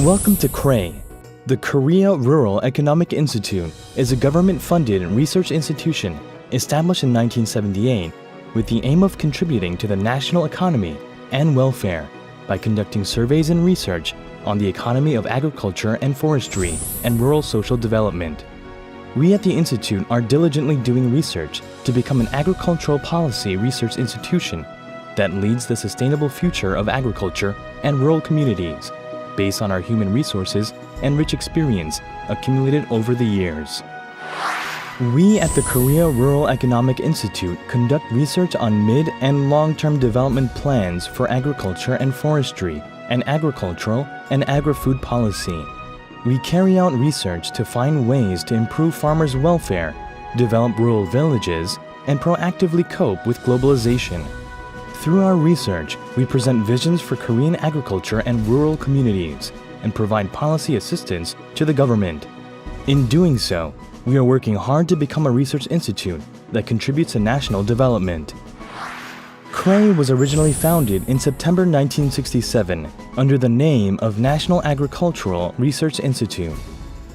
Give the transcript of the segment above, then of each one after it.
Welcome to KREI. The Korea Rural Economic Institute is a government-funded research institution established in 1978 with the aim of contributing to the national economy and welfare by conducting surveys and research on the economy of agriculture and forestry and rural social development. We at the Institute are diligently doing research to become an agricultural policy research institution that leads the sustainable future of agriculture and rural communities based on our human resources and rich experience accumulated over the years. We at the Korea Rural Economic Institute conduct research on mid- and long-term development plans for agriculture and forestry and agricultural and agri-food policy. We carry out research to find ways to improve farmers' welfare, develop rural villages, and proactively cope with globalization. Through our research, we present visions for Korean agriculture and rural communities and provide policy assistance to the government. In doing so, we are working hard to become a research institute that contributes to national development. KREI was originally founded in September 1967 under the name of National Agricultural Research Institute.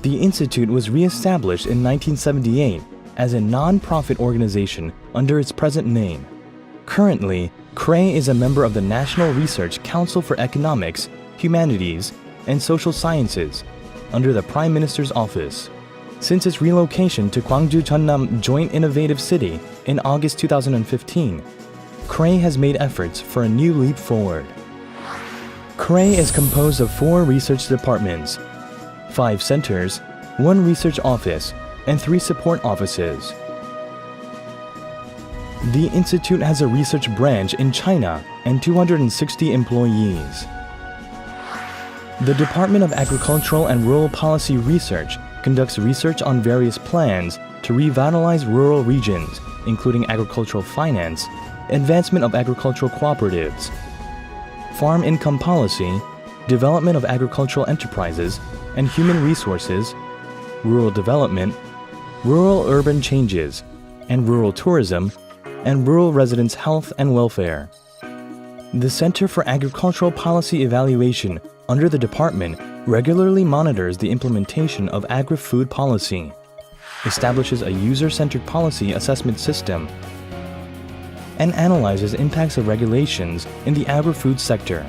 The institute was re-established in 1978 as a non-profit organization under its present name. Currently, KREI is a member of the National Research Council for Economics, Humanities, and Social Sciences under the Prime Minister's Office. Since its relocation to Gwangju-Jeonnam Joint Innovative City in August 2015, KREI has made efforts for a new leap forward. KREI is composed of 4 research departments, 5 centers, 1 research office, and 3 support offices. The Institute has a research branch in China and 260 employees. The Department of Agricultural and Rural Policy Research conducts research on various plans to revitalize rural regions, including agricultural finance, advancement of agricultural cooperatives, farm income policy, development of agricultural enterprises and human resources, rural development, rural-urban changes, and rural tourism, and rural residents' health and welfare. The Center for Agricultural Policy Evaluation under the department regularly monitors the implementation of agri-food policy, establishes a user-centered policy assessment system, and analyzes impacts of regulations in the agri-food sector.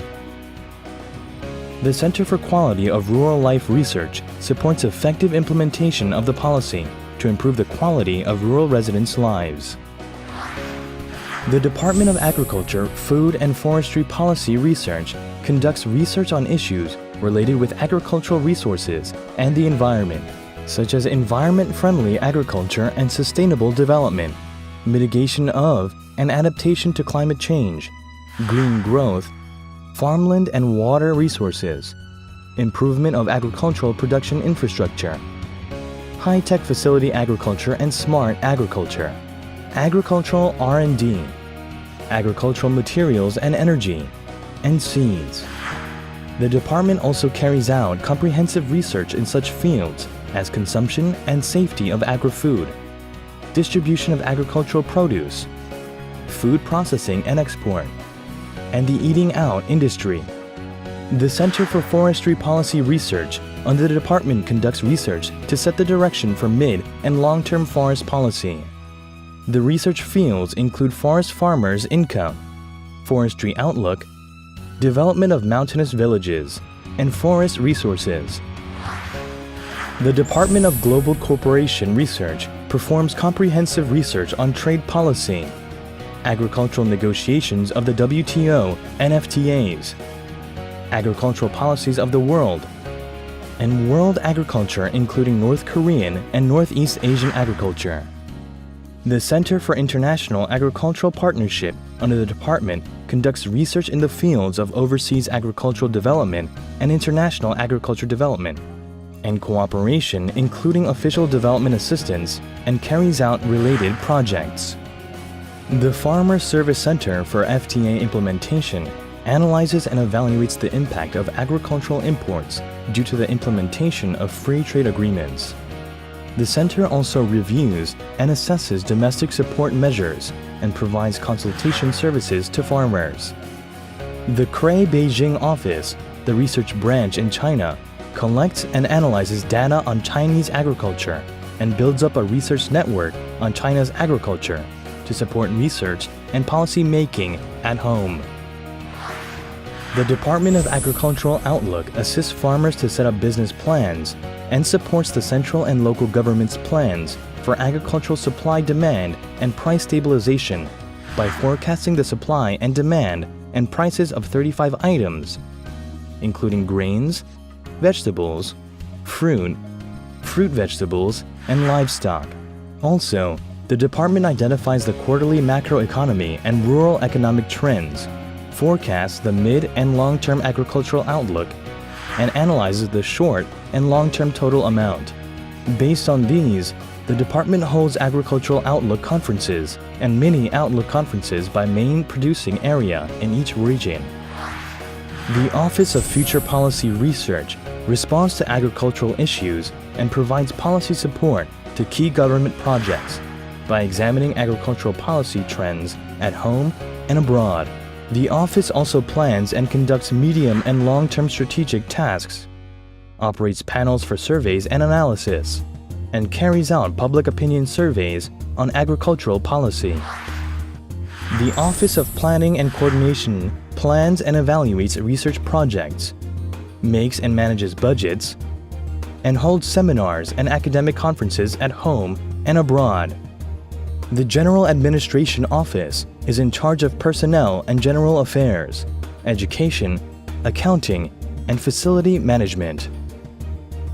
The Center for Quality of Rural Life Research supports effective implementation of the policy to improve the quality of rural residents' lives. The Department of Agriculture, Food and Forestry Policy Research conducts research on issues related with agricultural resources and the environment, such as environment-friendly agriculture and sustainable development, mitigation of and adaptation to climate change, green growth, farmland and water resources, improvement of agricultural production infrastructure, high-tech facility agriculture and smart agriculture, agricultural R&D, agricultural materials and energy, and seeds. The department also carries out comprehensive research in such fields as consumption and safety of agri-food, distribution of agricultural produce, food processing and export, and the eating out industry. The Center for Forestry Policy Research under the department conducts research to set the direction for mid- and long-term forest policy. The research fields include forest farmers' income, forestry outlook, development of mountainous villages, and forest resources. The Department of Global Cooperation Research performs comprehensive research on trade policy, agricultural negotiations of the WTO and FTAs, agricultural policies of the world, and world agriculture including North Korean and Northeast Asian agriculture. The Center for International Agricultural Partnership under the department conducts research in the fields of overseas agricultural development and international agriculture development, and cooperation including official development assistance, and carries out related projects. The Farmer Service Center for FTA implementation analyzes and evaluates the impact of agricultural imports due to the implementation of free trade agreements. The center also reviews and assesses domestic support measures and provides consultation services to farmers. The KREI Beijing office the research branch in China, collects and analyzes data on Chinese agriculture and builds up a research network on China's agriculture to support research and policy making at home. The Department of Agricultural Outlook assists farmers to set up business plans and supports the central and local government's plans for agricultural supply demand and price stabilization by forecasting the supply and demand and prices of 35 items, including grains, vegetables, fruit vegetables, and livestock. Also, the department identifies the quarterly macroeconomy and rural economic trends, forecasts the mid- and long-term agricultural outlook, and analyzes the short- and long-term total amount. Based on these, the department holds agricultural outlook conferences and mini outlook conferences by main producing area in each region. The Office of Future Policy Research responds to agricultural issues and provides policy support to key government projects by examining agricultural policy trends at home and abroad. The office also plans and conducts medium and long-term strategic tasks, operates panels for surveys and analysis, and carries out public opinion surveys on agricultural policy. The Office of Planning and Coordination plans and evaluates research projects, makes and manages budgets, and holds seminars and academic conferences at home and abroad. The General Administration Office is in charge of personnel and general affairs, education, accounting, and facility management.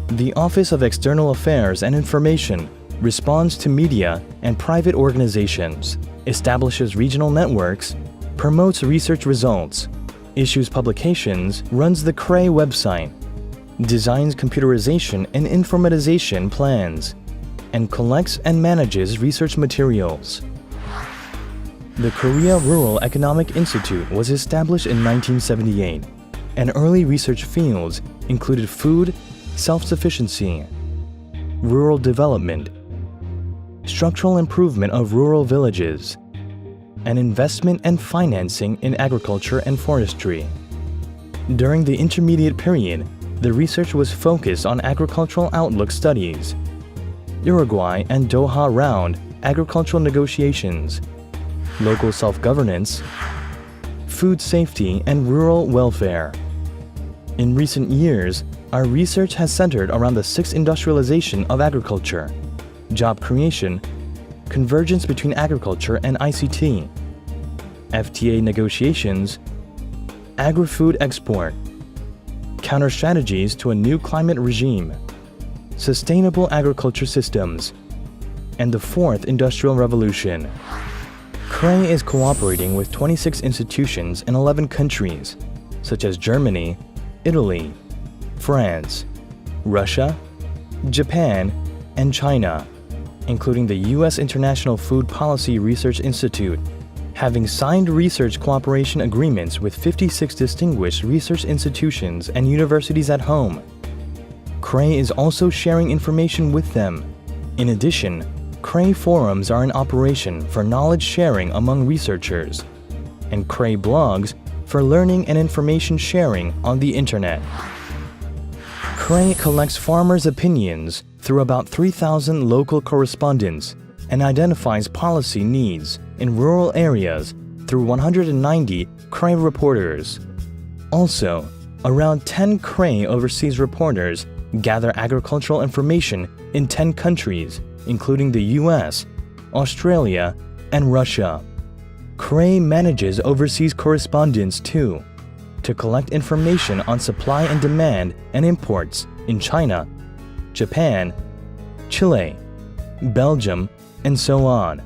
The Office of External Affairs and Information responds to media and private organizations, establishes regional networks, promotes research results, issues publications, runs the KREI website, designs computerization and informatization plans, and collects and manages research materials. The Korea Rural Economic Institute was established in 1978, and early research fields included food, self-sufficiency, rural development, structural improvement of rural villages, and investment and financing in agriculture and forestry. During the intermediate period, the research was focused on agricultural outlook studies, Uruguay and Doha Round agricultural negotiations, local self-governance, food safety, and rural welfare. In recent years, our research has centered around the sixth industrialization of agriculture, job creation, convergence between agriculture and ICT, FTA negotiations, agri-food export, counter-strategies to a new climate regime, sustainable agriculture systems, and the fourth industrial revolution. KREI is cooperating with 26 institutions in 11 countries, such as Germany, Italy, France, Russia, Japan, and China, including the U.S. International Food Policy Research Institute, having signed research cooperation agreements with 56 distinguished research institutions and universities at home. KREI is also sharing information with them. In addition, KREI forums are in operation for knowledge sharing among researchers, and KREI blogs for learning and information sharing on the internet. KREI collects farmers' opinions through about 3,000 local correspondents and identifies policy needs in rural areas through 190 KREI reporters. Also, around 10 KREI overseas reporters gather agricultural information in 10 countries, including the US, Australia, and Russia. KREI manages overseas correspondents too, to collect information on supply and demand and imports in China, Japan, Chile, Belgium, and so on,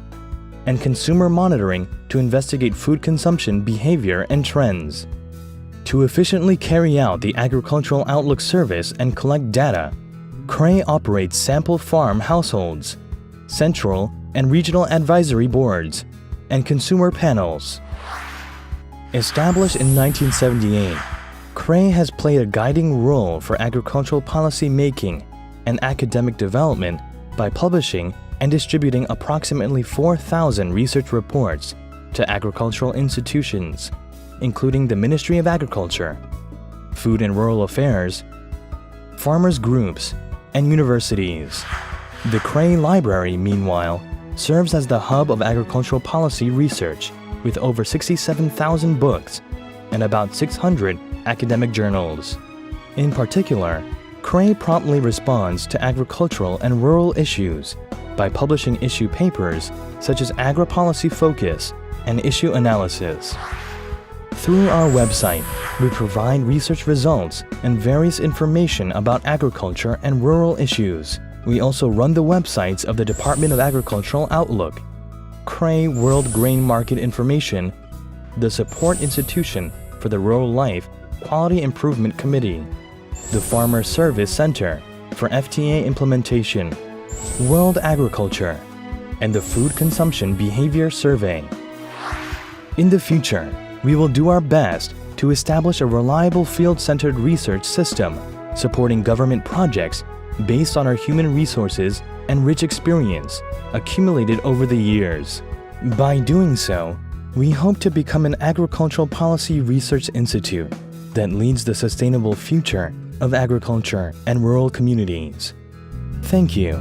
and consumer monitoring to investigate food consumption behavior and trends. To efficiently carry out the Agricultural Outlook Service and collect data, KREI operates sample farm households, central and regional advisory boards, and consumer panels. Established in 1978, KREI has played a guiding role for agricultural policy making and academic development by publishing and distributing approximately 4,000 research reports to agricultural institutions, including the Ministry of Agriculture, Food and Rural Affairs, farmers groups, and universities. The KREI Library, meanwhile, serves as the hub of agricultural policy research with over 67,000 books and about 600 academic journals. In particular, KREI promptly responds to agricultural and rural issues by publishing issue papers such as Agri-Policy Focus and Issue Analysis. Through our website, we provide research results and various information about agriculture and rural issues. We also run the websites of the Department of Agricultural Outlook, KREI World Grain Market Information, the Support Institution for the Rural Life Quality Improvement Committee, the Farmer Service Center for FTA Implementation, World Agriculture, and the Food Consumption Behavior Survey. In the future, we will do our best to establish a reliable field-centered research system supporting government projects based on our human resources and rich experience accumulated over the years. By doing so, we hope to become an agricultural policy research institute that leads the sustainable future of agriculture and rural communities. Thank you.